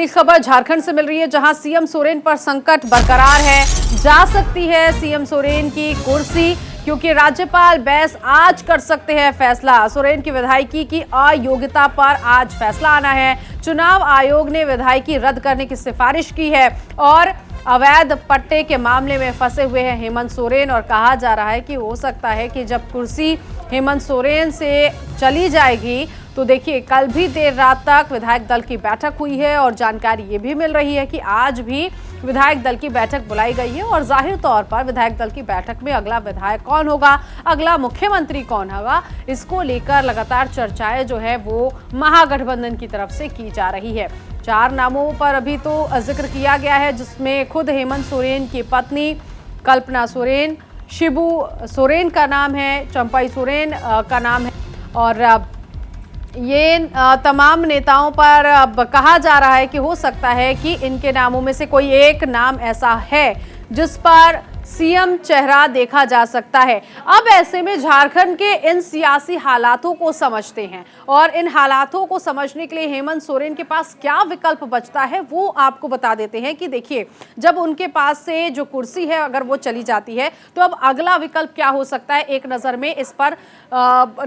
अगली खबर झारखंड से मिल रही है, जहां सीएम सोरेन पर संकट बरकरार है। जा सकती है सीएम सोरेन की कुर्सी, क्योंकि राज्यपाल बैस आज कर सकते हैं फैसला। सोरेन की विधायकी की अयोग्यता पर आज फैसला आना है। चुनाव आयोग ने विधायकी रद्द करने की सिफारिश की है और अवैध पट्टे के मामले में फंसे हुए हैं हेमंत सोरेन। और कहा जा रहा है कि हो सकता है कि जब कुर्सी हेमंत सोरेन से चली जाएगी तो देखिए, कल भी देर रात तक विधायक दल की बैठक हुई है और जानकारी ये भी मिल रही है कि आज भी विधायक दल की बैठक बुलाई गई है। और जाहिर तौर पर विधायक दल की बैठक में अगला विधायक कौन होगा, अगला मुख्यमंत्री कौन होगा, इसको लेकर लगातार चर्चाएं जो है वो महागठबंधन की तरफ से की जा रही है। 4 नामों पर अभी तो जिक्र किया गया है, जिसमें खुद हेमंत सोरेन की पत्नी कल्पना सोरेन, शिबू सोरेन का नाम है, चंपाई सोरेन का नाम है। और ये तमाम नेताओं पर अब कहा जा रहा है कि हो सकता है कि इनके नामों में से कोई एक नाम ऐसा है जिस पर सीएम चेहरा देखा जा सकता है। अब ऐसे में झारखंड के इन सियासी हालातों को समझते हैं और इन हालातों को समझने के लिए हेमंत सोरेन के पास क्या विकल्प बचता है वो आपको बता देते हैं कि देखिए, जब उनके पास से जो कुर्सी है अगर वो चली जाती है तो अब अगला विकल्प क्या हो सकता है, एक नज़र में इस पर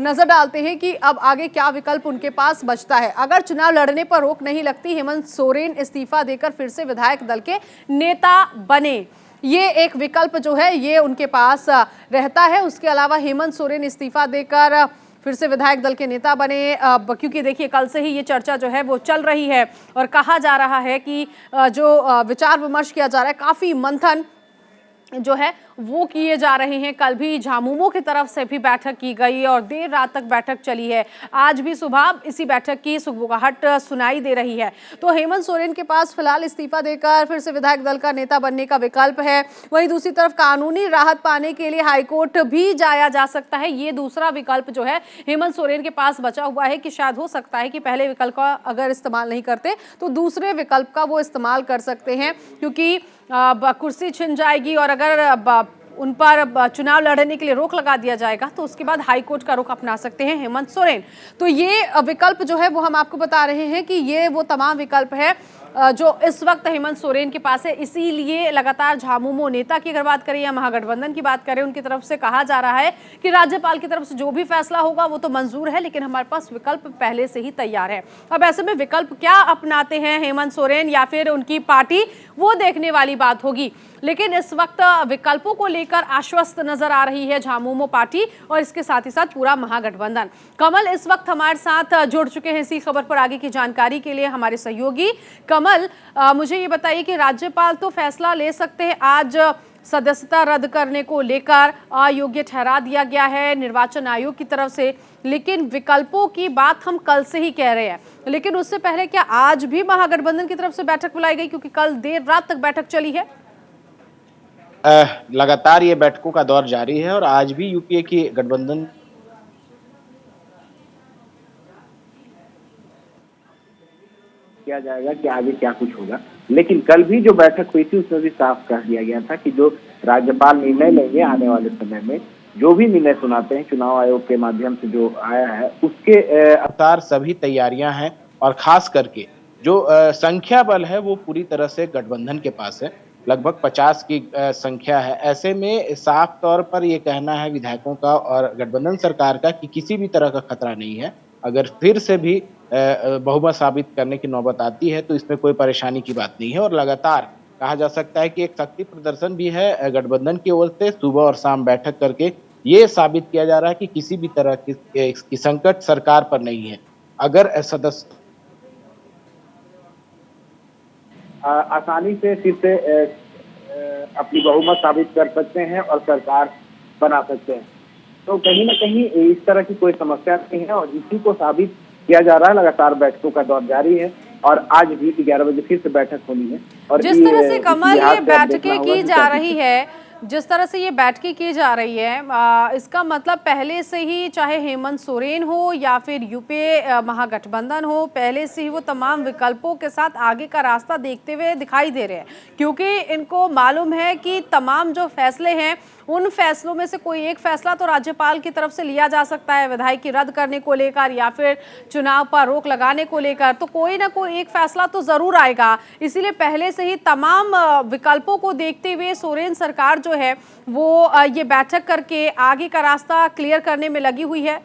नजर डालते हैं कि अब आगे क्या विकल्प उनके पास बचता है। अगर चुनाव लड़ने पर रोक नहीं लगती, हेमंत सोरेन इस्तीफा देकर फिर से विधायक दल के नेता बने, ये एक विकल्प जो है ये उनके पास रहता है। उसके अलावा हेमंत सोरेन इस्तीफा देकर फिर से विधायक दल के नेता बने, क्योंकि देखिए कल से ही ये चर्चा जो है वो चल रही है और कहा जा रहा है कि जो विचार विमर्श किया जा रहा है, काफ़ी मंथन जो है वो किए जा रहे हैं। कल भी झामुमो की तरफ से भी बैठक की गई और देर रात तक बैठक चली है। आज भी सुबह इसी बैठक की सुगबुगाहट सुनाई दे रही है। तो हेमंत सोरेन के पास फिलहाल इस्तीफा देकर फिर से विधायक दल का नेता बनने का विकल्प है। वहीं दूसरी तरफ कानूनी राहत पाने के लिए हाईकोर्ट भी जाया जा सकता है। ये दूसरा विकल्प जो है हेमंत सोरेन के पास बचा हुआ है कि शायद हो सकता है कि पहले विकल्प का अगर इस्तेमाल नहीं करते तो दूसरे विकल्प का वो इस्तेमाल कर सकते हैं, क्योंकि कुर्सी छिन जाएगी और अगर उन पर चुनाव लड़ने के लिए रोक लगा दिया जाएगा तो उसके बाद हाईकोर्ट का रुख अपना सकते हैं हेमंत सोरेन। तो ये विकल्प जो है वो हम आपको बता रहे हैं कि ये वो तमाम विकल्प है जो इस वक्त हेमंत सोरेन के पास है। इसीलिए लगातार झामुमो नेता की अगर बात करें या महागठबंधन की बात करें, उनकी तरफ से कहा जा रहा है कि राज्यपाल की तरफ से जो भी फैसला होगा वो तो मंजूर है, लेकिन हमारे पास विकल्प पहले से ही तैयार है। अब ऐसे में विकल्प क्या अपनाते हैं हेमंत सोरेन या फिर उनकी पार्टी, वो देखने वाली बात होगी। लेकिन इस वक्त विकल्पों को लेकर आश्वस्त नजर आ रही है झामुमो पार्टी और इसके साथ ही साथ पूरा महागठबंधन। कमल इस वक्त हमारे साथ जुड़ चुके हैं इसी खबर पर आगे की जानकारी के लिए, हमारे सहयोगी कमल। मुझे ये बताइए कि राज्यपाल तो फैसला ले सकते हैं, आज सदस्यता रद्द करने को लेकर अयोग्य ठहरा दिया गया है निर्वाचन आयोग की तरफ से, लेकिन विकल्पों की बात हम कल से ही कह रहे हैं। लेकिन उससे पहले क्या आज भी महागठबंधन की तरफ से बैठक बुलाई गई, क्योंकि कल देर रात तक बैठक चली है? लगातार ये बैठकों का दौर जारी है और आज भी यूपीए की गठबंधन किया जाएगा कि आगे क्या कुछ होगा। लेकिन कल भी जो बैठक हुई थी उसमें भी साफ कह दिया गया था कि जो राज्यपाल निर्णय लेंगे आने वाले समय में, जो भी निर्णय सुनाते हैं चुनाव आयोग के माध्यम से जो आया है उसके अनुसार सभी तैयारियां हैं और खास करके जो संख्या बल है वो पूरी तरह से गठबंधन के पास है। लगभग 50 की संख्या है। ऐसे में साफ तौर पर ये कहना है विधायकों का और गठबंधन सरकार का कि किसी भी तरह का खतरा नहीं है। अगर फिर से भी बहुमत साबित करने की नौबत आती है तो इसमें कोई परेशानी की बात नहीं है। और लगातार कहा जा सकता है कि एक शक्ति प्रदर्शन भी है गठबंधन की ओर से, सुबह और शाम बैठक करके ये साबित किया जा रहा है कि किसी भी तरह की संकट सरकार पर नहीं है। अगर सदस्य आसानी से फिर से अपनी बहुमत साबित कर सकते हैं और सरकार बना सकते हैं, तो कहीं ना कहीं इस तरह की कोई समस्या नहीं है और इसी को साबित किया जा रहा है। लगातार बैठकों का दौर जारी है और आज भी 11 बजे फिर से बैठक होनी है। और जिस तरह से कमल ये बैठकें की जा रही है, जिस तरह से ये बैठकें की जा रही है, इसका मतलब पहले से ही चाहे हेमंत सोरेन हो या फिर यूपीए महागठबंधन हो, पहले से ही वो तमाम विकल्पों के साथ आगे का रास्ता देखते हुए दिखाई दे रहे हैं, क्योंकि इनको मालूम है कि तमाम जो फैसले हैं उन फैसलों में से कोई एक फैसला तो राज्यपाल की तरफ से लिया जा सकता है, विधायकी रद्द करने को लेकर या फिर चुनाव पर रोक लगाने को लेकर, तो कोई ना कोई एक फैसला तो जरूर आएगा। इसीलिए पहले से ही तमाम विकल्पों को देखते हुए सोरेन सरकार जो है वो ये बैठक करके आगे का रास्ता क्लियर करने में लगी हुई है।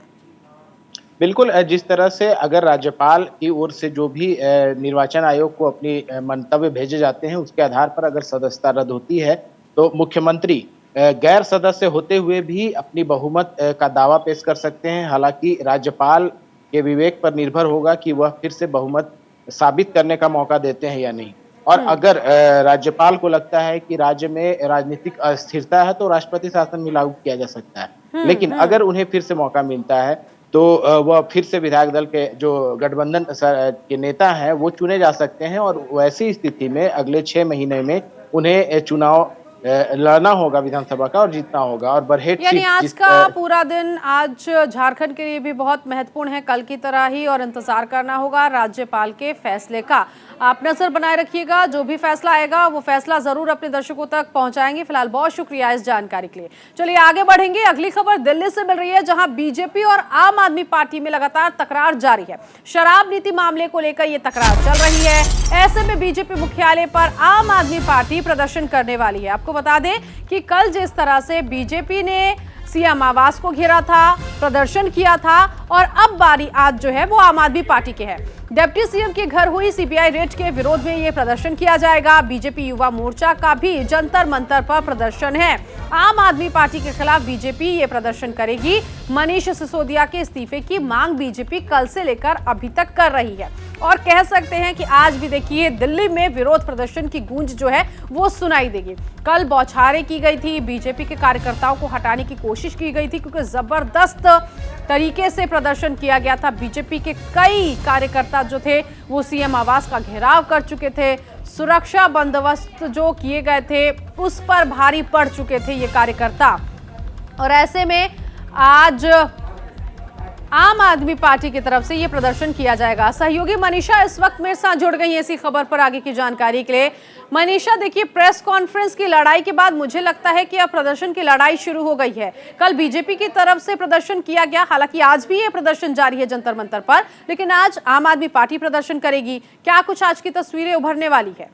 बिल्कुल, जिस तरह से अगर राज्यपाल की ओर से जो भी निर्वाचन आयोग को अपनी मंतव्य भेजे जाते हैं, उसके आधार पर अगर सदस्यता रद्द होती है तो मुख्यमंत्री गैर सदस्य होते हुए भी अपनी बहुमत का दावा पेश कर सकते हैं। हालांकि राज्यपाल के विवेक पर निर्भर होगा कि वह फिर से बहुमत साबित करने का मौका देते हैं या नहीं। और अगर राज्यपाल को लगता है कि राज्य में राजनीतिक अस्थिरता है तो राष्ट्रपति शासन में लागू किया जा सकता है। लेकिन अगर उन्हें फिर से मौका मिलता है तो वह फिर से विधायक दल के जो गठबंधन के नेता हैं वो चुने जा सकते हैं, और वैसी स्थिति में अगले 6 महीने में उन्हें चुनाव लड़ना होगा विधानसभा का और जीतना होगा। और बरहेट यानी आज का पूरा दिन आज झारखंड के लिए भी बहुत महत्वपूर्ण है, कल की तरह ही, और इंतजार करना होगा राज्यपाल के फैसले का। आप नजर बनाए रखिएगा, जो भी फैसला आएगा वो फैसला जरूर अपने दर्शकों तक पहुंचाएंगे। फिलहाल बहुत शुक्रिया इस जानकारी के लिए। चलिए आगे बढ़ेंगे। अगली खबर दिल्ली से मिल रही है, जहां बीजेपी और आम आदमी पार्टी में लगातार तकरार जारी है। शराब नीति मामले को लेकर ये तकरार चल रही है। ऐसे में बीजेपी मुख्यालय पर आम आदमी पार्टी प्रदर्शन करने वाली है। आपको बता दें कि कल जिस तरह से बीजेपी ने सीएम आवास को घेरा था, प्रदर्शन किया था, और अब बारी आज जो है वो आम आदमी पार्टी के है। डिप्टी सीएम के घर हुई सीबीआई रेड के विरोध में ये प्रदर्शन किया जाएगा। बीजेपी युवा मोर्चा का भी जंतर मंतर पर प्रदर्शन है। आम आदमी पार्टी के खिलाफ बीजेपी ये प्रदर्शन करेगी। मनीष सिसोदिया के इस्तीफे की मांग बीजेपी कल से लेकर अभी तक कर रही है, और कह सकते हैं कि आज भी देखिए दिल्ली में विरोध प्रदर्शन की गूंज जो है वो सुनाई देगी। कल बौछारें की गई थी, बीजेपी के कार्यकर्ताओं को हटाने की कोशिश की गई थी, क्योंकि जबरदस्त तरीके से प्रदर्शन किया गया था। बीजेपी के कई कार्यकर्ता जो थे वो सीएम आवास का घेराव कर चुके थे। सुरक्षा बंदोबस्त जो किए गए थे उस पर भारी पड़ चुके थे ये कार्यकर्ता, और ऐसे में आज आम आदमी पार्टी की तरफ से ये प्रदर्शन किया जाएगा। सहयोगी मनीषा इस वक्त मेरे साथ जुड़ गई है इसी खबर पर आगे की जानकारी के लिए। मनीषा, देखिए प्रेस कॉन्फ्रेंस की लड़ाई के बाद मुझे लगता है कि अब प्रदर्शन की लड़ाई शुरू हो गई है। कल बीजेपी की तरफ से प्रदर्शन किया गया, हालांकि आज भी ये प्रदर्शन जारी है जंतर मंतर पर, लेकिन आज आम आदमी पार्टी प्रदर्शन करेगी। क्या कुछ आज की तस्वीरें उभरने वाली है?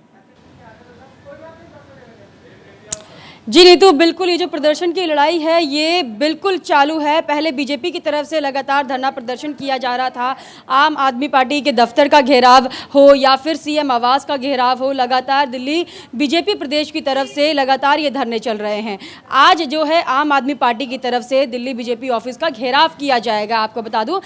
जी नीतू, बिल्कुल ये जो प्रदर्शन की लड़ाई है ये बिल्कुल चालू है। पहले बीजेपी की तरफ से लगातार धरना प्रदर्शन किया जा रहा था। आम आदमी पार्टी के दफ्तर का घेराव हो या फिर सीएम आवास का घेराव हो, लगातार दिल्ली बीजेपी प्रदेश की तरफ से लगातार ये धरने चल रहे हैं। आज जो है आम आदमी पार्टी की तरफ से दिल्ली बीजेपी ऑफिस का घेराव किया जाएगा। आपको बता दूं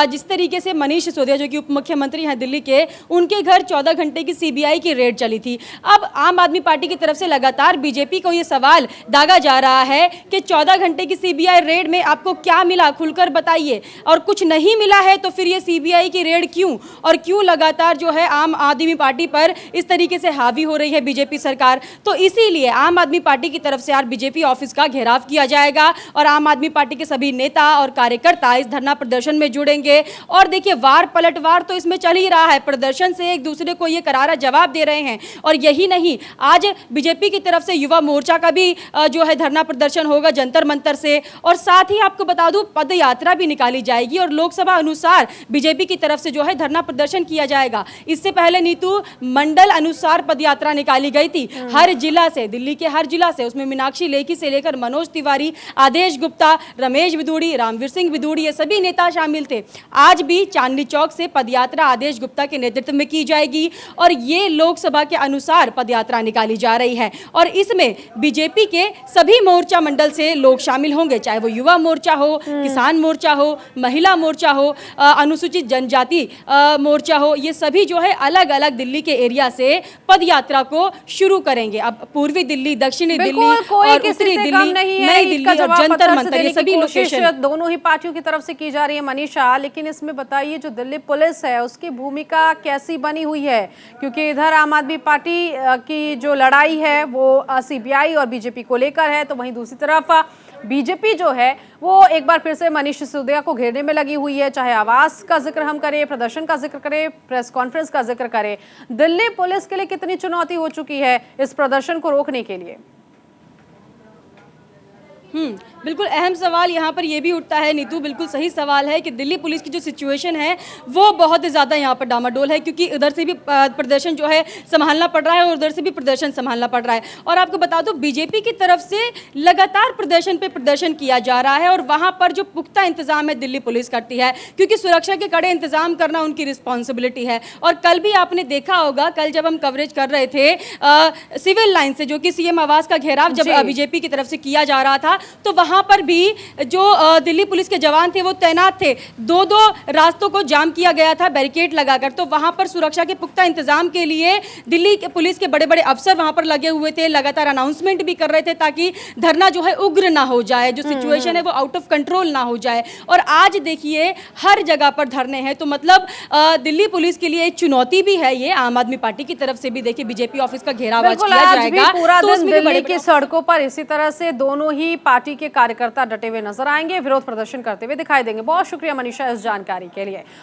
जिस तरीके से मनीष सिसोदिया जो कि उप मुख्यमंत्री हैं दिल्ली के, उनके घर 14 घंटे की सीबीआई की रेड चली थी। अब आम आदमी पार्टी की तरफ से लगातार बीजेपी को सवाल दागा जा रहा है कि 14 घंटे की सीबीआई रेड में आपको क्या मिला, खुलकर बताइए, और कुछ नहीं मिला है तो फिर ये सीबीआई की रेड क्यों, और क्यों लगातार जो है आम आदमी पार्टी पर इस तरीके से हावी हो रही है बीजेपी सरकार। तो इसीलिए आम आदमी पार्टी की तरफ से आज बीजेपी ऑफिस का घेराव किया जाएगा और आम आदमी पार्टी के सभी नेता और कार्यकर्ता इस धरना प्रदर्शन में जुड़ेंगे। और देखिए वार पलटवार तो इसमें चल ही रहा है, प्रदर्शन से एक दूसरे को ये करारा जवाब दे रहे हैं। और यही नहीं, आज बीजेपी की तरफ से युवा मोर्चा का भी जो है धरना प्रदर्शन होगा जंतर मंतर से, और साथ ही आपको बता दूं पद यात्रा भी निकाली जाएगी और लोकसभा अनुसार बीजेपी की तरफ से जो है धरना प्रदर्शन किया जाएगा। इससे पहले नीतू मंडल अनुसार पद यात्रा निकाली गई थी हर जिला से, दिल्ली के हर जिला से। उसमें मीनाक्षी लेखी से लेकर मनोज तिवारी, आदेश गुप्ता, रमेश बिदूड़ी, रामवीर सिंह बिदूड़ी, ये सभी नेता शामिल थे। आज भी चांदनी चौक से पदयात्रा आदेश गुप्ता के नेतृत्व में की जाएगी और ये लोकसभा के अनुसार पदयात्रा निकाली जा रही है। और इसमें बीजेपी के सभी मोर्चा मंडल से लोग शामिल होंगे, चाहे वो युवा मोर्चा हो, किसान मोर्चा हो, महिला मोर्चा हो, अनुसूचित जनजाति मोर्चा हो, ये सभी जो है अलग अलग दिल्ली के एरिया से पद यात्रा को शुरू करेंगे। अब पूर्वी दिल्ली, दक्षिणी दिल्ली और उत्तरी दिल्ली, नई दिल्ली और जंतर मंतर, ये सभी लोकेशन दोनों ही पार्टियों की तरफ से की जा रही है मनीषा। लेकिन इसमें बताइए जो दिल्ली पुलिस है उसकी भूमिका कैसी बनी हुई है, क्योंकि इधर आम आदमी पार्टी की जो लड़ाई है वो सीबीआई और बीजेपी को लेकर है, तो वहीं दूसरी तरफ बीजेपी जो है वो एक बार फिर से मनीष सिसोदिया को घेरने में लगी हुई है। चाहे आवास का जिक्र हम करें, प्रदर्शन का जिक्र करें, प्रेस कॉन्फ्रेंस का जिक्र करें, दिल्ली पुलिस के लिए कितनी चुनौती हो चुकी है इस प्रदर्शन को रोकने के लिए। बिल्कुल अहम सवाल यहाँ पर ये भी उठता है नीतू, बिल्कुल सही सवाल है कि दिल्ली पुलिस की जो सिचुएशन है वो बहुत ज़्यादा यहाँ पर डामाडोल है, क्योंकि उधर से भी प्रदर्शन जो है संभालना पड़ रहा है और उधर से भी प्रदर्शन संभालना पड़ रहा है। और आपको बता दो बीजेपी की तरफ से लगातार प्रदर्शन पे प्रदर्शन किया जा रहा है और वहाँ पर जो पुख्ता इंतजाम है दिल्ली पुलिस करती है, क्योंकि सुरक्षा के कड़े इंतजाम करना उनकी रिस्पॉन्सिबिलिटी है। और कल भी आपने देखा होगा, कल जब हम कवरेज कर रहे थे सिविल लाइन से, जो कि सीएम आवास का घेराव जब बीजेपी की तरफ से किया जा रहा था, तो वहां पर भी जो दिल्ली पुलिस के जवान थे वो तैनात थे। दो रास्तों को जाम किया गया था बैरिकेड लगाकर। तो वहां पर सुरक्षा के पुख्ता इंतजाम के लिए दिल्ली के पुलिस के बड़े बड़े अफसर वहां पर लगे हुए थे, लगातार अनाउंसमेंट भी कर रहे थे ताकि धरना जो है उग्र ना हो जाए, जो सिचुएशन है वो आउट ऑफ कंट्रोल ना हो जाए। और आज देखिए हर जगह पर धरने हैं, तो मतलब दिल्ली पुलिस के लिए एक चुनौती भी है ये। आम आदमी पार्टी की तरफ से भी देखिए बीजेपी ऑफिस का घेराव आज किया जाएगा, पूरा तो दिन उसमें दिल्ली की सड़कों पर इसी तरह से दोनों ही पार्टी के कार्यकर्ता डटे हुए नजर आएंगे, विरोध प्रदर्शन करते हुए दिखाई देंगे। बहुत शुक्रिया मनीषा इस जानकारी के लिए।